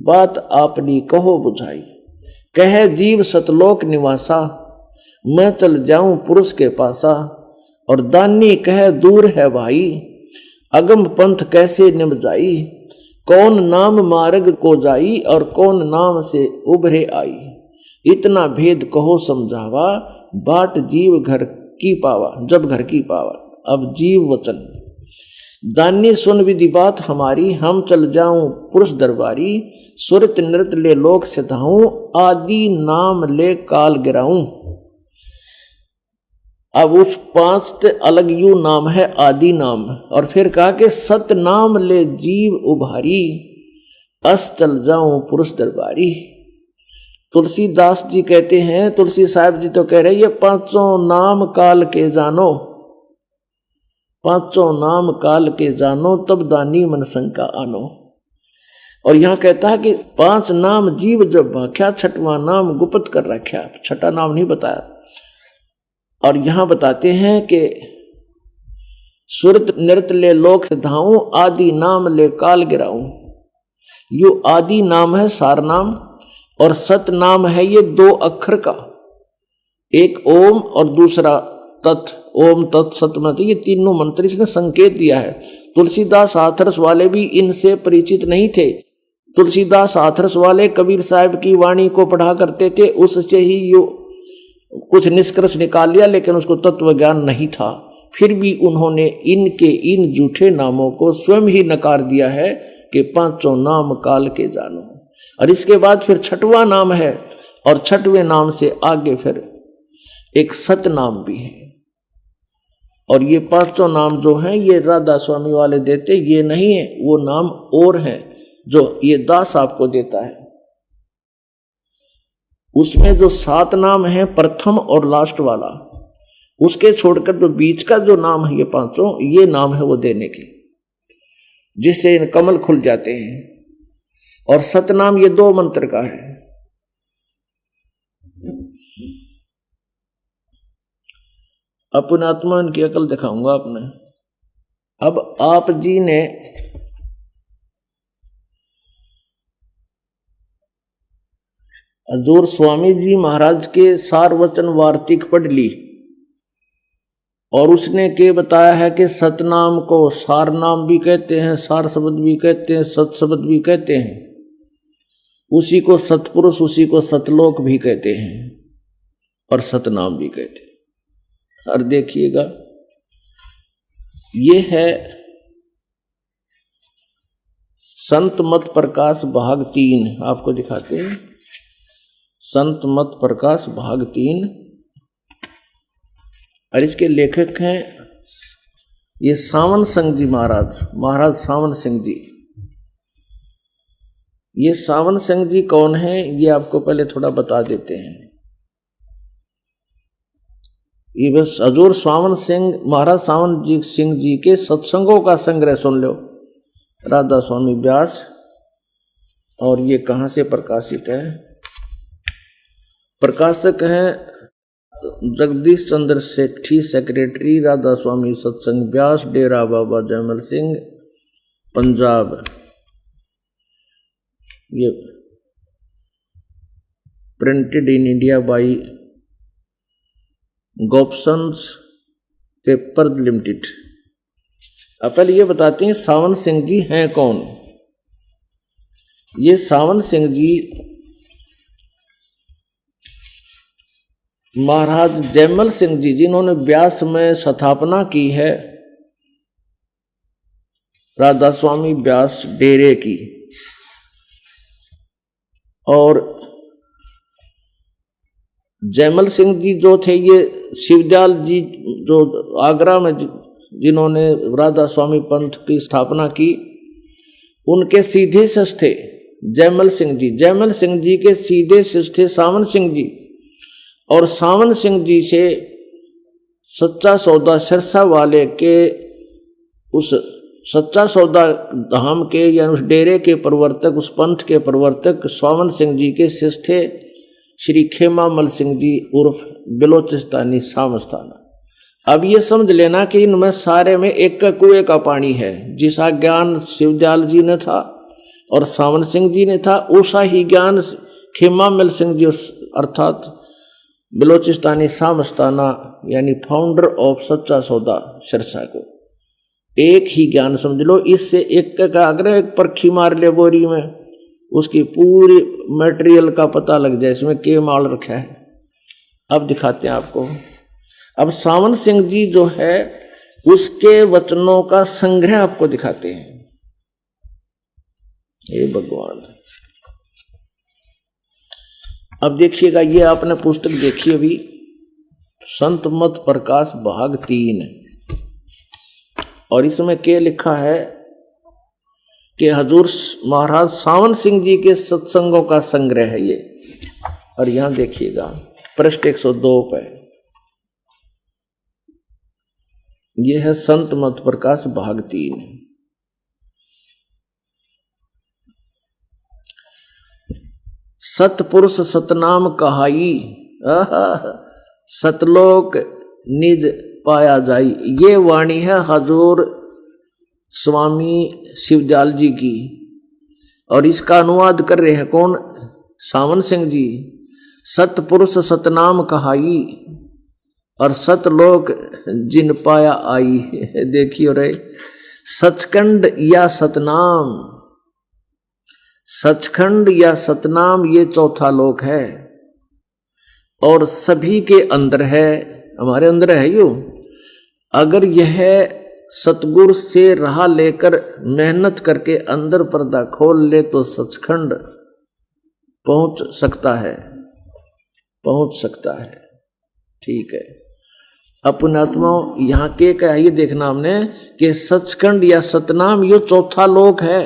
बात आपनी कहो बुझाई। कहे जीव सतलोक निवासा, मैं चल जाऊं पुरुष के पासा। और दानी कहे दूर है भाई, अगम पंथ कैसे निभ जाई। कौन नाम मार्ग को जाई, और कौन नाम से उभरे आई। इतना भेद कहो समझावा, बाट जीव घर की पावा, जब घर की पावा। अब जीव वचन, दानी सुन विधि बात हमारी, हम चल जाऊं पुरुष दरबारी। सुरत नृत ले लोक सिधाऊं, आदि नाम ले काल गिराऊं। अब उस 5 अलग यू नाम है आदि नाम। और फिर कहा कि सत नाम ले जीव उभारी, अस चल जाऊं पुरुष दरबारी। तुलसीदास जी कहते हैं, तुलसी साहब जी तो कह रहे ये 5 नाम काल के जानो, 5 नाम काल के जानो, तब दानी मन शंका आनो। और यहां कहता है कि 5 नाम जीव जब भाख्या, 6वां नाम गुप्त कर रखा, 6ठा नाम नहीं बताया। और यहां बताते हैं कि सुरत नृत ले लोक सिधाऊं, आदि नाम ले काल गिराऊं। यो आदि नाम है सार नाम, और सत नाम है ये 2 अक्षर का, एक ओम और दूसरा तत्। ओम तत् सत मत, ये तीनों मंत्र इसने संकेत दिया है। तुलसीदास हाथरस वाले भी इनसे परिचित नहीं थे। तुलसीदास हाथरस वाले कबीर साहब की वाणी को पढ़ा करते थे, उससे ही यो कुछ निष्कर्ष निकाल लिया, लेकिन उसको तत्व ज्ञान नहीं था। फिर भी उन्होंने इनके इन झूठे नामों को स्वयं ही नकार दिया है कि 5 नाम काल के जानो। और इसके बाद फिर 6वां नाम है, और 6वें नाम से आगे फिर एक सत नाम भी है। और ये 5 नाम जो हैं ये राधा स्वामी वाले देते, ये नहीं है, वो नाम और हैं जो ये दास आपको देता है। उसमें जो 7 नाम है प्रथम और लास्ट वाला, उसके छोड़कर जो बीच का जो नाम है ये 5, ये नाम है वो देने के, जिससे इन कमल खुल जाते हैं। और सतनाम ये 2 मंत्र का है। अपने आत्मा की अकल दिखाऊंगा आपने। अब आप जी ने हजूर स्वामी जी महाराज के सार वचन वार्तिक पढ़ ली और उसने के बताया है कि सतनाम को सार नाम भी कहते हैं, सार शब्द भी कहते हैं, सत शब्द भी कहते हैं। उसी को सतपुरुष, उसी को सतलोक भी कहते हैं और सतनाम भी कहते हैं। और देखिएगा ये है संत मत प्रकाश भाग 3, आपको दिखाते हैं। संत मत प्रकाश भाग 3 और इसके लेखक हैं ये सावन सिंह जी महाराज सावन सिंह जी। ये सावन सिंह जी कौन है ये आपको पहले थोड़ा बता देते हैं। ये बस हजूर सावन सिंह महाराज सावन जी सिंह जी के सत्संगों का संग्रह सुन लो, राधा स्वामी व्यास। और ये कहाँ से प्रकाशित है? प्रकाशक हैं जगदीश चंद्र सेठी, सेक्रेटरी राधा स्वामी सत्संग व्यास, डेरा बाबा जयमल सिंह, पंजाब। ये printed in India by Gopsons paper limited. अब पहले ये बताते हैं सावन सिंह जी हैं कौन। ये सावन सिंह जी महाराज जयमल सिंह जी जिन्होंने व्यास में स्थापना की है राधा स्वामी व्यास डेरे की, और जयमल सिंह जी जो थे ये शिवदयाल जी जो आगरा में जिन्होंने राधा स्वामी पंथ की स्थापना की, उनके सीधे शिष्य थे जयमल सिंह जी। जयमल सिंह जी के सीधे शिष्य थे सावन सिंह जी, और सावन सिंह जी से सच्चा सौदा सिरसा वाले के उस सच्चा सौदा धाम के या उस डेरे के प्रवर्तक, उस पंथ के प्रवर्तक सावन सिंह जी के शिष्य थे श्री खेमामल सिंह जी उर्फ बिलोचिस्तानी सामस्ताना। अब ये समझ लेना कि इनमें सारे में एक का कुएं का पानी है। जिसा ज्ञान शिवदयाल जी ने था और सावन सिंह जी ने था, उसा ही ज्ञान खेमामल सिंह जी अर्थात बिलोचिस्तानी सामस्ताना यानी फाउंडर ऑफ सच्चा सौदा सिरसा को एक ही ज्ञान समझ लो। इससे एक का अगर एक परखी मार ले बोरी में, उसकी पूरी मटेरियल का पता लग जाए इसमें के माल रखा है। अब दिखाते हैं आपको। अब सावन सिंह जी जो है उसके वचनों का संग्रह आपको दिखाते हैं। हे भगवान, अब देखिएगा, ये आपने पुस्तक देखी अभी, संत मत प्रकाश भाग 3, और इसमें क्या लिखा है कि हजूर महाराज सावन सिंह जी के सत्संगों का संग्रह है ये। और यहां देखिएगा पृष्ठ 102 पे ये है संत मत प्रकाश भाग 3। सतपुरुष सतनाम कहाई, सतलोक निज पाया जाई। ये वाणी है हजूर स्वामी शिवदयाल जी की, और इसका अनुवाद कर रहे हैं कौन? सावन सिंह जी। सतपुरुष सतनाम कहाई और सतलोक जिन पाया आई। देखियो रे, सचखंड या सतनाम, सचखंड या सतनाम ये चौथा लोक है, और सभी के अंदर है, हमारे अंदर है यो। अगर यह सतगुरु से राह लेकर मेहनत करके अंदर पर्दा खोल ले तो सचखंड पहुंच सकता है, पहुंच सकता है। ठीक है, अपने आत्माओं यहाँ के क्या है ये देखना हमने कि सचखंड या सतनाम ये चौथा लोक है।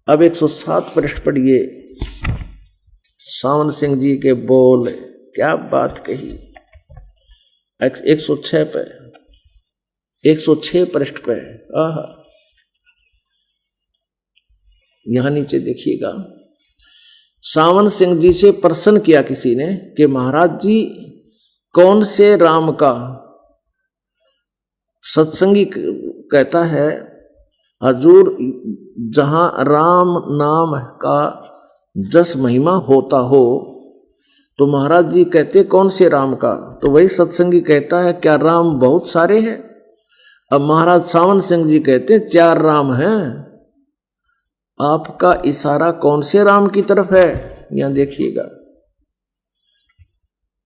अब 107 पृष्ठ पढ़िए, सावन सिंह जी के बोल, क्या बात कही। 106 पे, 106 पृष्ठ पे। यहां नीचे देखिएगा, सावन सिंह जी से प्रश्न किया किसी ने कि महाराज जी कौन से राम का, सत्संगी कहता है हजूर जहां राम नाम का जस महिमा होता हो, तो महाराज जी कहते कौन से राम का, तो वही सत्संगी कहता है क्या राम बहुत सारे हैं। अब महाराज सावन सिंह जी कहते 4 राम हैं। आपका इशारा कौन से राम की तरफ है, यहां देखिएगा।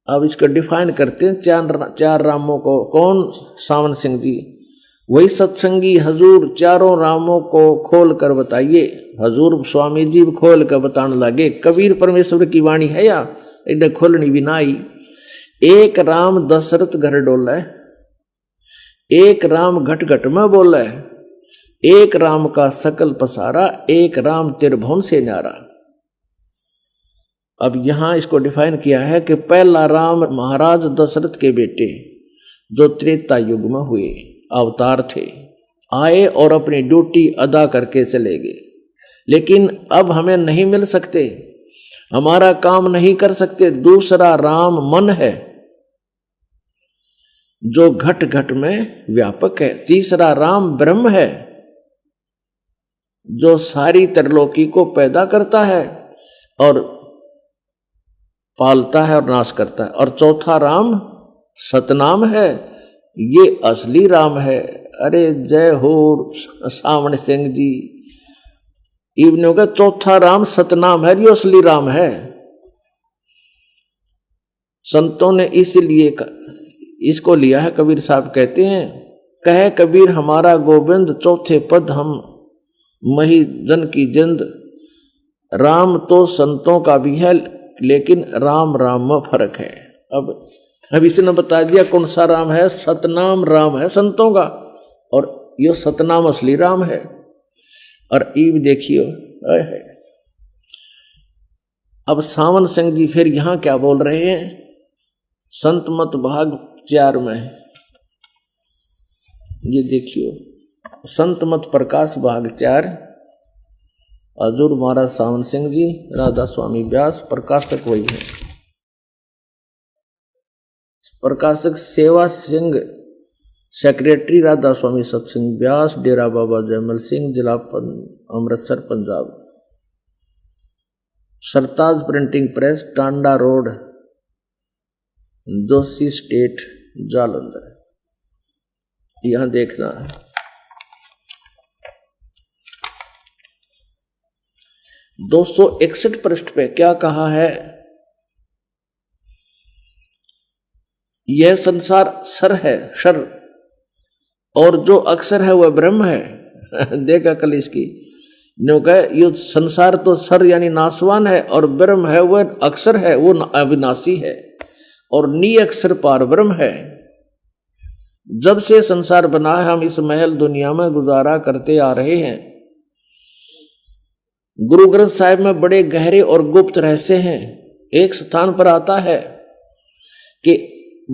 अब इसको डिफाइन करते हैं 4 रामों को। कौन? सावन सिंह जी। वही सत्संगी हजूर चारों रामों को खोल कर बताइए। हजूर स्वामी जी खोल कर बताने लगे। कबीर परमेश्वर की वाणी है या इधर खोलनी भी ना आई। एक राम दशरथ घर डोला, एक राम घट घट में बोला, एक राम का सकल पसारा, एक राम त्रिभुवन से न्यारा। अब यहां इसको डिफाइन किया है कि पहला राम महाराज दशरथ के बेटे जो त्रेता युग में हुए अवतार थे, आए और अपनी ड्यूटी अदा करके चले गए, लेकिन अब हमें नहीं मिल सकते, हमारा काम नहीं कर सकते। दूसरा राम मन है जो घट घट में व्यापक है। तीसरा राम ब्रह्म है जो सारी त्रिलोकी को पैदा करता है और पालता है और नाश करता है। और चौथा राम सतनाम है, ये असली राम है। अरे जय हो सावन सिंह जी। इब्न होगा चौथा राम सतनाम है, ये असली राम है। संतों ने इसलिए इसको लिया है। कबीर साहब कहते हैं कहे कबीर हमारा गोविंद, चौथे पद हम मही जन की जिंद। राम तो संतों का भी है, लेकिन राम राम में फर्क है। अब इसने बता दिया कौन सा राम है। सतनाम राम है संतों का, और यो सतनाम असली राम है। और ईब देखियो है। अब सावन सिंह जी फिर यहां क्या बोल रहे हैं, संत मत भाग 4 में, ये देखियो संत मत प्रकाश भाग 4, हजूर महाराज सावन सिंह जी, राधा स्वामी व्यास, प्रकाशक वही है। प्रकाशक सेवा सिंह, सेक्रेटरी राधा स्वामी सत्संग व्यास, डेरा बाबा जयमल सिंह, जिला Amritsar Punjab. Sartaj printing press, Tanda road, Joshi state, Jalandhar. यहां देखना है। 261 पृष्ठ पे क्या कहा है, यह संसार सर है, शर, और जो अक्षर है वह ब्रह्म है। देखा कल इसकी जो कहे ये संसार तो सर यानी नाशवान है, और ब्रह्म है वह अक्षर है, वो अविनाशी है, और नी अक्षर पार ब्रह्म है। जब से संसार बना है हम इस महल दुनिया में गुजारा करते आ रहे हैं। गुरु ग्रंथ साहिब में बड़े गहरे और गुप्त रहस्य हैं। एक स्थान पर आता है कि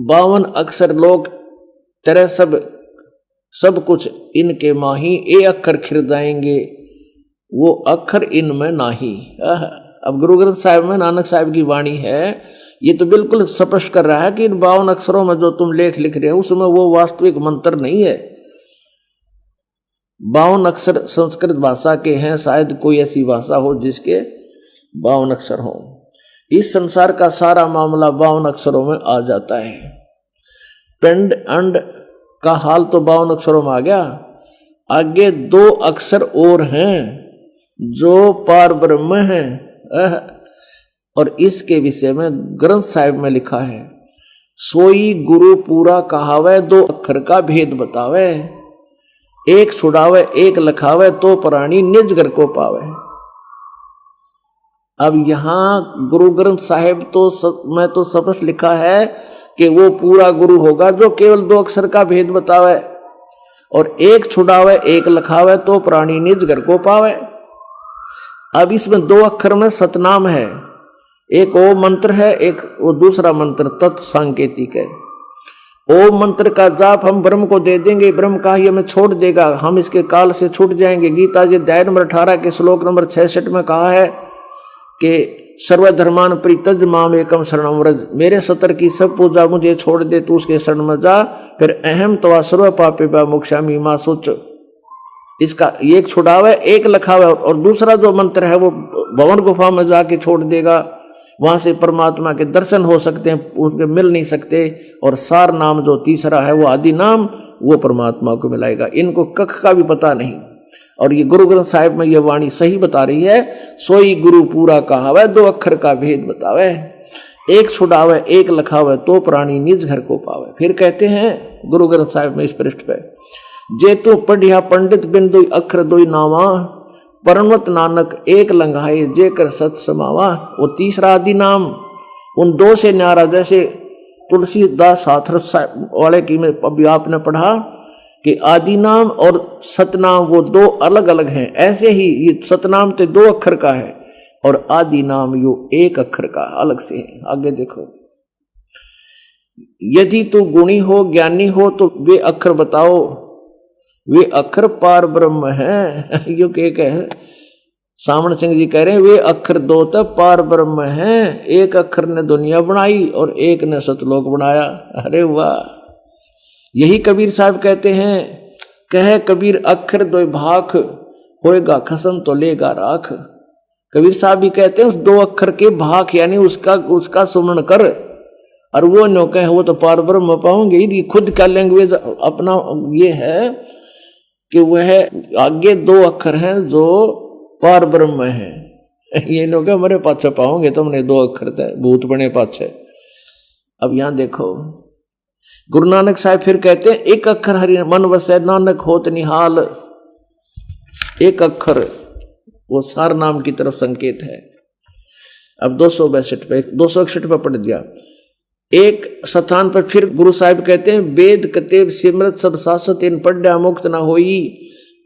52 अक्षर लोग तेरे सब कुछ इनके माही, ए अक्षर खिरदाएंगे वो अक्षर इनमें नाही। अब गुरु ग्रंथ साहिब में नानक साहिब की वाणी है, ये तो बिल्कुल स्पष्ट कर रहा है कि इन 52 अक्षरों में जो तुम लिख रहे हो उसमें वो वास्तविक मंत्र नहीं है। 52 अक्षर संस्कृत भाषा के हैं, शायद कोई ऐसी भाषा हो जिसके 52 अक्षर हो। इस संसार का सारा मामला 52 अक्षरों में आ जाता है। पिंड अंड का हाल तो 52 अक्षरों में आ गया। आगे 2 अक्षर और हैं जो पार ब्रह्म हैं, और इसके विषय में ग्रंथ साहिब में लिखा है, सोई गुरु पूरा कहावे, 2 अक्षर का भेद बतावे, एक छुड़ावे एक लखावे, तो प्राणी निज घर को पावे। अब यहां गुरु ग्रंथ साहिब में तो स्पष्ट लिखा है कि वो पूरा गुरु होगा जो केवल 2 अक्षर का भेद बतावे, और एक छुड़ावे एक लखावे, तो प्राणी निज घर को पावे। अब इसमें 2 अक्षर में सतनाम है, एक वो मंत्र है, एक वो दूसरा मंत्र तत् सांकेतिक है। ओम मंत्र का जाप हम ब्रह्म को दे देंगे, ब्रह्म का ही हमें छोड़ देगा, हम इसके काल से छूट जाएंगे। गीता जी अध्याय नंबर 18 के श्लोक नंबर 66 में कहा है कि सर्वधर्मान परित्यज माम एकम शरणम व्रज, मेरे सतर की सब पूजा मुझे छोड़ दे, तू उसके शरण में जा। फिर अहम तवा सर्व पापे मोक्षामि मां सोच, इसका एक छुड़ावा है, एक लखावा है, और दूसरा जो मंत्र है वो भवन गुफा में जाके छोड़ देगा, वहां से परमात्मा के दर्शन हो सकते हैं, उनके मिल नहीं सकते। और सार नाम जो तीसरा है वो आदि नाम, वो परमात्मा को मिलाएगा। इनको कख का भी पता नहीं, और ये गुरु ग्रंथ साहिब में ये वाणी सही बता रही है। सोई गुरु पूरा कहावे, दो अक्षर का भेद बतावे, एक छुड़ावे एक लखावे, तो प्राणी निज घर को पावे। फिर कहते हैं गुरु ग्रंथ साहिब में इस पृष्ठ पे, जे तू पढ़िया पंडित बिन दुई अक्षर दुई नावा, परमत नानक एक लंघाए जे कर सत समावा। वो तीसरा आदि नाम उन दो से न्यारा, जैसे तुलसीदास हाथरस वाले की में अभी आपने पढ़ा कि आदि नाम और सतनाम वो दो अलग अलग हैं, ऐसे ही ये सतनाम तो 2 अक्षर का है और आदि नाम यो 1 अक्षर का अलग से है। आगे देखो, यदि तू गुणी हो ज्ञानी हो तो वे अक्षर बताओ, वे अक्षर पार ब्रह्म है। यो एक है सामण सिंह जी कह रहे हैं, वे अक्षर 2 तक पार ब्रह्म हैं, 1 अक्षर ने दुनिया बनाई और 1 ने सतलोक बनाया। अरे वाह, यही कबीर साहब कहते हैं, कह कबीर अक्षर 2 भाख, होएगा खसम तो लेगा राख। कबीर साहब भी कहते हैं उस 2 अक्षर के भाख, यानी उसका सुमरण कर, और वो नो कहे वो तो पार ब्रह्म पाओगे। यदि खुद का लैंग्वेज अपना ये है कि वह आगे 2 अक्षर हैं जो पार ब्रह्म है, ये नो कहे मेरे पाछे पाओगे तुमने 2 अक्षर थे भूत बने पाछे। अब यहां देखो गुरु नानक साहब फिर कहते हैं, 1 अक्षर हरि मन वसै नानक होत निहाल। 1 अक्षर वो सार नाम की तरफ संकेत है। अब 262 पे 261 पे पढ़ दिया। एक स्थान पर फिर गुरु साहिब कहते हैं, वेद कतेब सिमरत सब शाश्वत इन पढ़ा मुक्त न होई,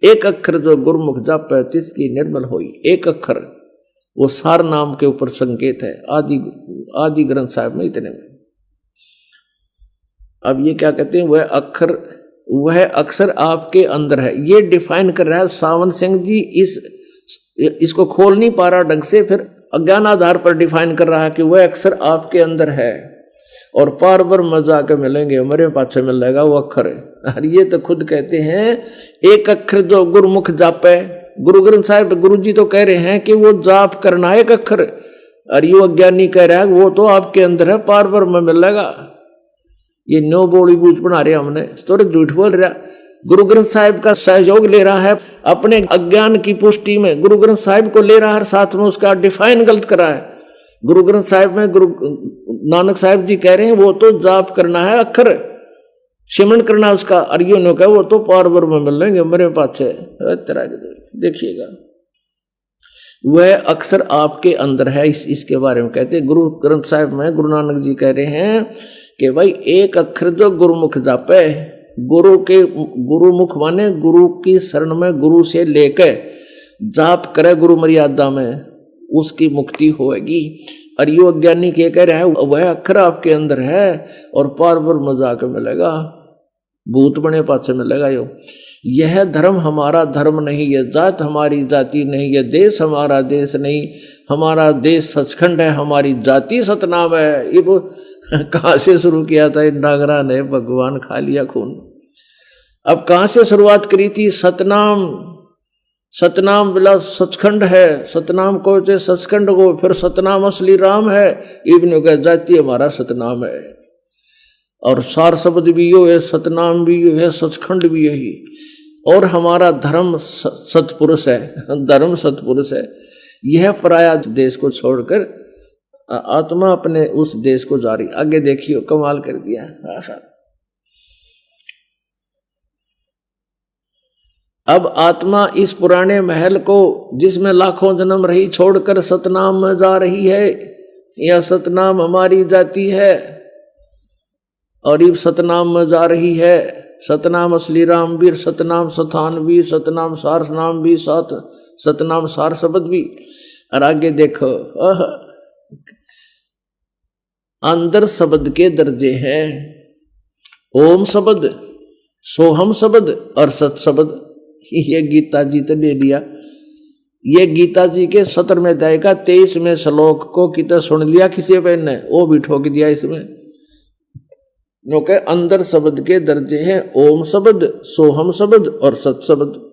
1 अक्षर जो गुरुमुख जाप तिसकी निर्मल होई। 1 अक्षर वो सार नाम के ऊपर संकेत है आदि ग्रंथ साहिब में इतने में। अब ये क्या कहते हैं, वह अक्षर आपके अंदर है, ये डिफाइन कर रहा है सावन सिंह जी। इसको खोल नहीं पा रहा ढंग से, फिर अज्ञान आधार पर डिफाइन कर रहा है कि वह अक्षर आपके अंदर है और पार ब्रह्म जाके मिलेंगे, हमारे पाछे मिल जाएगा वो अक्षर है। और ये तो खुद कहते हैं 1 अक्षर जो गुरुमुख जापे। गुरु ग्रंथ साहिब गुरु जी तो कह रहे हैं कि वो जाप करना 1 अक्षर, और ये अज्ञानी कह रहा है वो तो आपके अंदर है, पार ब्रह्म मिल जाएगा। ये नो बोली बूझ बना रहे हमने, तो झूठ बोल रहा। गुरु ग्रंथ साहिब का सहयोग ले रहा है अपने अज्ञान की पुष्टि में, गुरु ग्रंथ साहिब को ले रहा है, साथ में उसका डिफाइन गलत करा है। गुरु ग्रंथ साहिब में गुरु नानक साहिब जी कह रहे हैं वो तो जाप करना है अक्षर, सिमरन करना उसका, और यो नो कहे वो तो पार ब्रह्म मिल लेंगे मेरे पास है। देखिएगा वह अक्षर आपके अंदर है, इसके बारे में कहते हैं। गुरु ग्रंथ साहिब में गुरु नानक जी कह रहे हैं कि भाई 1 अक्षर जो गुरुमुख जापे, गुरुमुख माने गुरु की शरण में गुरु से लेकर जाप करे गुरु मर्यादा में, उसकी मुक्ति होगी। और यो अज्ञानी के कह रहा है वह अक्षर आपके अंदर है और पार ब्रह्म जाकर मिलेगा, भूत बने पाछे मिलेगा। यह धर्म हमारा धर्म नहीं, यह जात हमारी जाति नहीं, यह देश हमारा देश नहीं, हमारा देश सचखंड है, हमारी जाति सतनाम है। ये वो कहाँ से शुरू किया था इन डांगरा ने, भगवान खा लिया खून। अब कहाँ से शुरुआत करी थी? सतनाम बिला सचखंड है, सतनाम को सचखंड को, फिर सतनाम असली राम है। इब्न का जाति हमारा सतनाम है, और सार शब्द भी यो है, सतनाम भी यो है, सचखंड भी यही। और हमारा धर्म सतपुरुष है, धर्म सतपुरुष है। यह पराया देश को छोड़कर आत्मा अपने उस देश को जा रही। आगे देखियो, कमाल कर दिया। अब आत्मा इस पुराने महल को जिसमें लाखों जन्म रही छोड़कर सतनाम में जा रही है। यह सतनाम हमारी जाति है और ये सतनाम में जा रही है। सतनाम असली राम वीर, सतनाम सथान भी, सतनाम सार नाम भी, सतनाम सार शब्द भी। और आगे देखो, अंदर शब्द के दर्जे हैं। ओम शब्द, सोहम शब्द और सत शब्द, ये गीता जी तो ले लिया। ये गीता जी के 17वें अध्याय का 23वें श्लोक को कितना सुन लिया किसी पे ने, वो भी ठोक दिया इसमें। क्योंकि अंदर शब्द के दर्जे हैं ओम शब्द, सोहम शब्द और सत शब्द।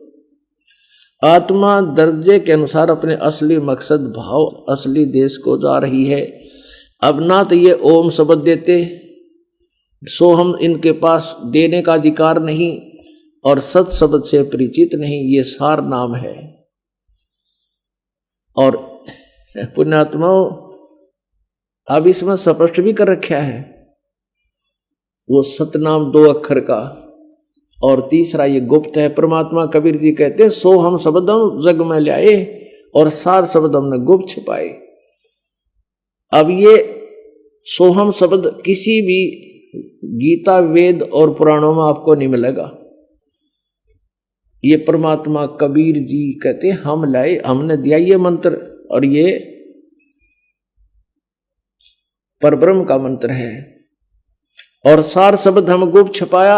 आत्मा दर्जे के अनुसार अपने असली मकसद भाव असली देश को जा रही है। अब ना तो ये ओम शब्द देते, सोहम इनके पास देने का अधिकार नहीं, और सत शब्द से परिचित नहीं, ये सार नाम है। और पुण्यात्माओं अब इसमें स्पष्ट भी कर रखा है, वो सतनाम 2 अक्षर का, और तीसरा ये गुप्त है। परमात्मा कबीर जी कहते हैं सोहम शब्दम जग में लाए और सार शब्द हमने गुप्त छिपाए। अब ये सोहम शब्द किसी भी गीता वेद और पुराणों में आपको नहीं मिलेगा। ये परमात्मा कबीर जी कहते हम लाए, हमने दिया ये मंत्र, और ये परब्रह्म का मंत्र है। और सार शब्द हम गुप्त छपाया,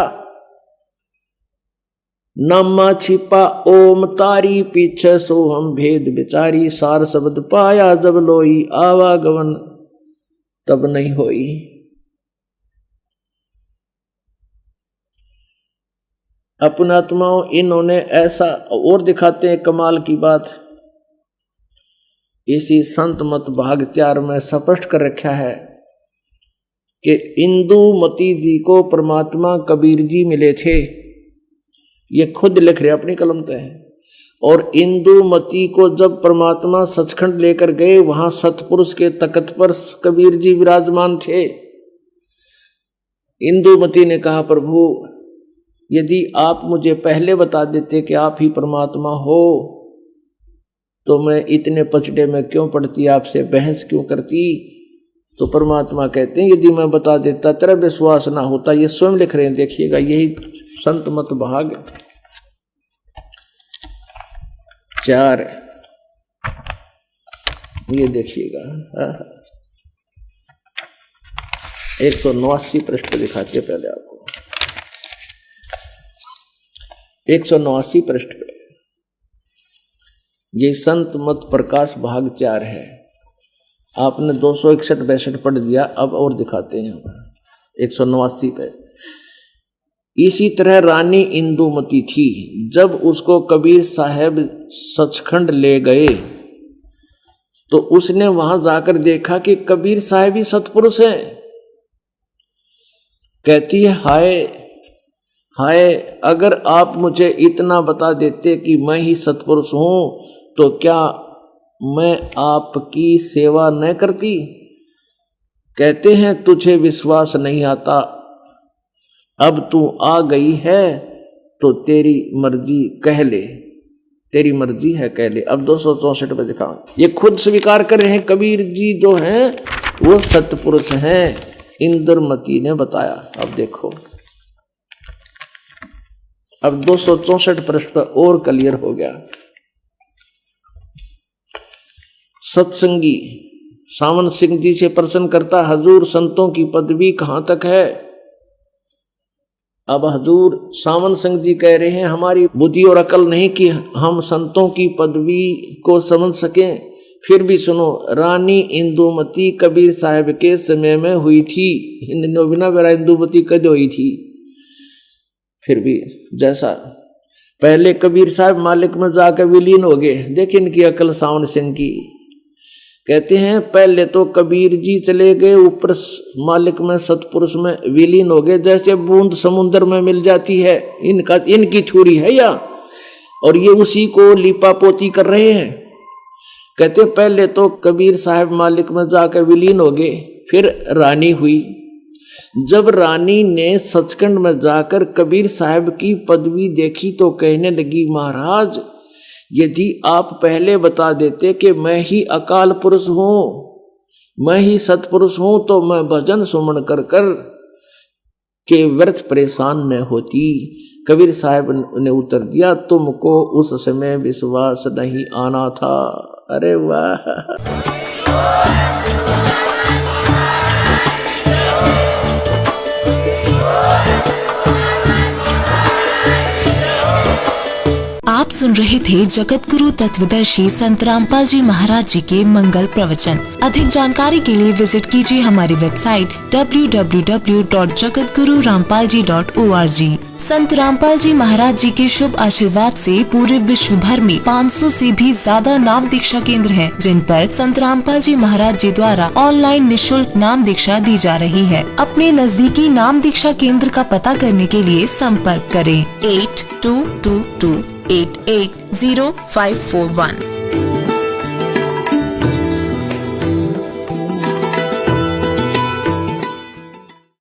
नामा छिपा ओम तारी पीछे सोहम भेद बिचारी। सार शब्द पाया जब लोई आवागमन तब नहीं होई। अपनात्माओं इन्होंने ऐसा और दिखाते हैं कमाल की बात, इसी संत मत भाग 4 में स्पष्ट कर रखा है कि इंदुमती जी को परमात्मा कबीर जी मिले थे। ये खुद लिख रहे अपनी कलम से है। और इंदुमती को जब परमात्मा सचखंड लेकर गए, वहां सतपुरुष के तख्त पर कबीर जी विराजमान थे। इंदुमती ने कहा प्रभु यदि आप मुझे पहले बता देते कि आप ही परमात्मा हो तो मैं इतने पचड़े में क्यों पड़ती, आपसे बहस क्यों करती। तो परमात्मा कहते हैं यदि मैं बता देता तेरा विश्वास ना होता। ये स्वयं लिख रहे हैं, देखिएगा, यही संत मत भाग 4, ये देखिएगा 189 पृष्ठ दिखाते पहले आपको। 189 पृष्ठ पे ये संत मत प्रकाश भाग 4 है। आपने 261-62 पढ़ दिया, अब और दिखाते हैं 189 पे। इसी तरह रानी इंदुमती थी। जब उसको कबीर साहब सचखंड ले गए तो उसने वहां जाकर देखा कि कबीर साहब ही सतपुरुष हैं। कहती है हाय हाय, अगर आप मुझे इतना बता देते कि मैं ही सतपुरुष हूं तो क्या मैं आपकी सेवा न करती। कहते हैं तुझे विश्वास नहीं आता, अब तू आ गई है तो तेरी मर्जी कह ले, तेरी मर्जी है कह ले। अब 264 पे दिखा, ये खुद स्वीकार कर रहे हैं कबीर जी जो हैं वो सतपुरुष हैं, इंदुमती ने बताया। अब देखो, अब 264 पृष्ठ पर और क्लियर हो गया। सत्संगी सावन सिंह जी से प्रश्न करता, हजूर संतों की पदवी कहां तक है। अब हजूर सावन सिंह जी कह रहे हैं हमारी बुद्धि और अकल नहीं कि हम संतों की पदवी को समझ सकें। फिर भी सुनो, रानी इंदुमती कबीर साहब के समय में हुई थी। बिना बेरा इंदुमती कद हुई थी। फिर भी जैसा पहले कबीर साहब मालिक में जाकर विलीन हो गए, देखिए इनकी अकल सावन सिंह की। कहते हैं पहले तो कबीर जी चले गए ऊपर मालिक में सतपुरुष में विलीन हो गए, जैसे बूंद समुद्र में मिल जाती है। इनकी छुरी है या, और ये उसी को लिपा पोती कर रहे हैं। कहते पहले तो कबीर साहब मालिक में जाकर विलीन हो गए, फिर रानी हुई। जब रानी ने सचखंड में जाकर कबीर साहब की पदवी देखी तो कहने लगी, महाराज यदि आप पहले बता देते कि मैं ही अकाल पुरुष हूं, मैं ही सतपुरुष हूं, तो मैं भजन सुमन कर कर के व्यर्थ परेशान न होती। कबीर साहब ने उत्तर दिया, तुमको उस समय विश्वास नहीं आना था। अरे वाह। सुन रहे थे जगत गुरु तत्वदर्शी संत रामपाल जी महाराज जी के मंगल प्रवचन। अधिक जानकारी के लिए विजिट कीजिए हमारी वेबसाइट www.jagatgururampalji.org। संत रामपाल जी महाराज जी के शुभ आशीर्वाद से पूरे विश्व भर में 500 से भी ज्यादा नाम दीक्षा केंद्र हैं, जिन पर संत रामपाल जी महाराज जी द्वारा ऑनलाइन निशुल्क नाम दीक्षा दी जा रही है। अपने नजदीकी नाम दीक्षा केंद्र का पता करने के लिए संपर्क करें 8222880541।